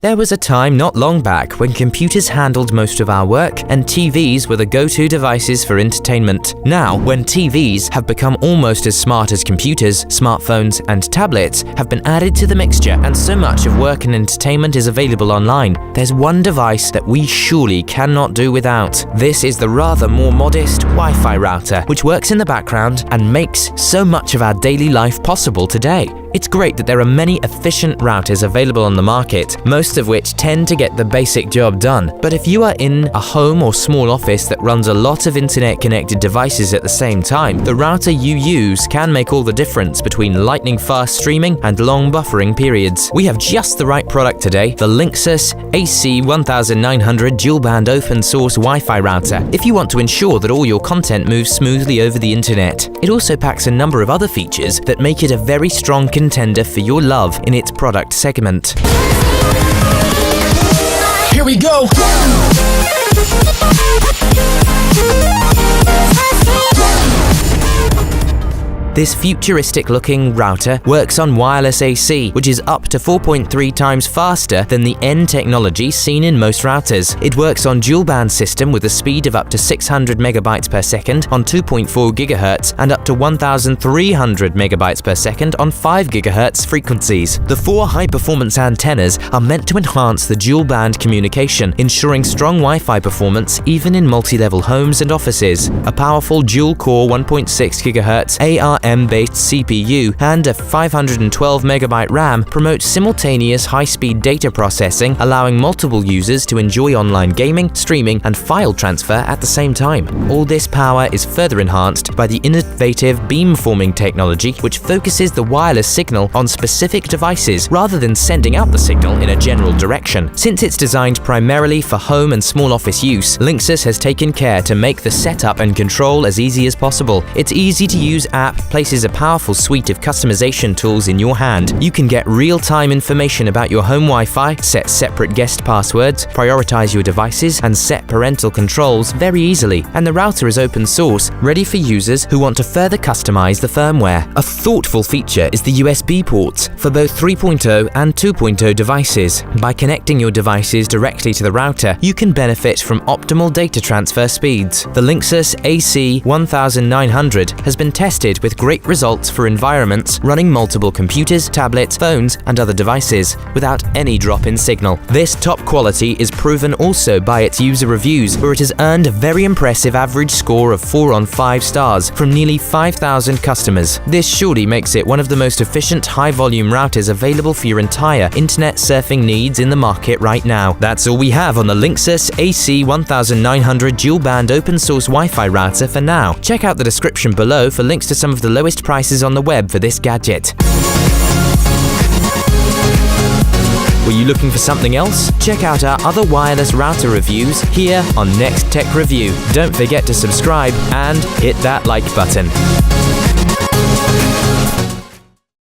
There was a time not long back when computers handled most of our work and TVs were the go-to devices for entertainment. Now, when TVs have become almost as smart as computers, smartphones and tablets have been added to the mixture and so much of work and entertainment is available online, there's one device that we surely cannot do without. This is the rather more modest Wi-Fi router, which works in the background and makes so much of our daily life possible today. It's great that there are many efficient routers available on the market, most of which tend to get the basic job done. But if you are in a home or small office that runs a lot of internet-connected devices at the same time, the router you use can make all the difference between lightning-fast streaming and long buffering periods. We have just the right product today, the Linksys AC1900 dual-band open-source Wi-Fi router, if you want to ensure that all your content moves smoothly over the internet. It also packs a number of other features that make it a very strong contender for your love in its product segment. Here we go! This futuristic-looking router works on wireless AC, which is up to 4.3 times faster than the N technology seen in most routers. It works on dual-band system with a speed of up to 600 megabytes per second on 2.4 GHz and up to 1,300 megabytes per second on 5 GHz frequencies. The 4 high-performance antennas are meant to enhance the dual-band communication, ensuring strong Wi-Fi performance even in multi-level homes and offices. A powerful dual-core 1.6 GHz ARM-based CPU and a 512 MB RAM promote simultaneous high-speed data processing, allowing multiple users to enjoy online gaming, streaming, and file transfer at the same time. All this power is further enhanced by the innovative beamforming technology, which focuses the wireless signal on specific devices rather than sending out the signal in a general direction. Since it's designed primarily for home and small office use, Linksys has taken care to make the setup and control as easy as possible. Its easy-to-use app places a powerful suite of customization tools in your hand. You can get real-time information about your home Wi-Fi, set separate guest passwords, prioritize your devices, and set parental controls very easily. And the router is open source, ready for users who want to further customize the firmware. A thoughtful feature is the USB ports for both 3.0 and 2.0 devices. By connecting your devices directly to the router, you can benefit from optimal data transfer speeds. The Linksys AC1900 has been tested with great results for environments running multiple computers, tablets, phones, and other devices without any drop in signal. This top quality is proven also by its user reviews, where it has earned a very impressive average score of 4 on 5 stars from nearly 5,000 customers. This surely makes it one of the most efficient high-volume routers available for your entire internet surfing needs in the market right now. That's all we have on the Linksys AC1900 dual-band open-source Wi-Fi router for now. Check out the description below for links to some of the lowest prices on the web for this gadget. Were you looking for something else? Check out our other wireless router reviews here on Next Tech Review. Don't forget to subscribe and hit that like button.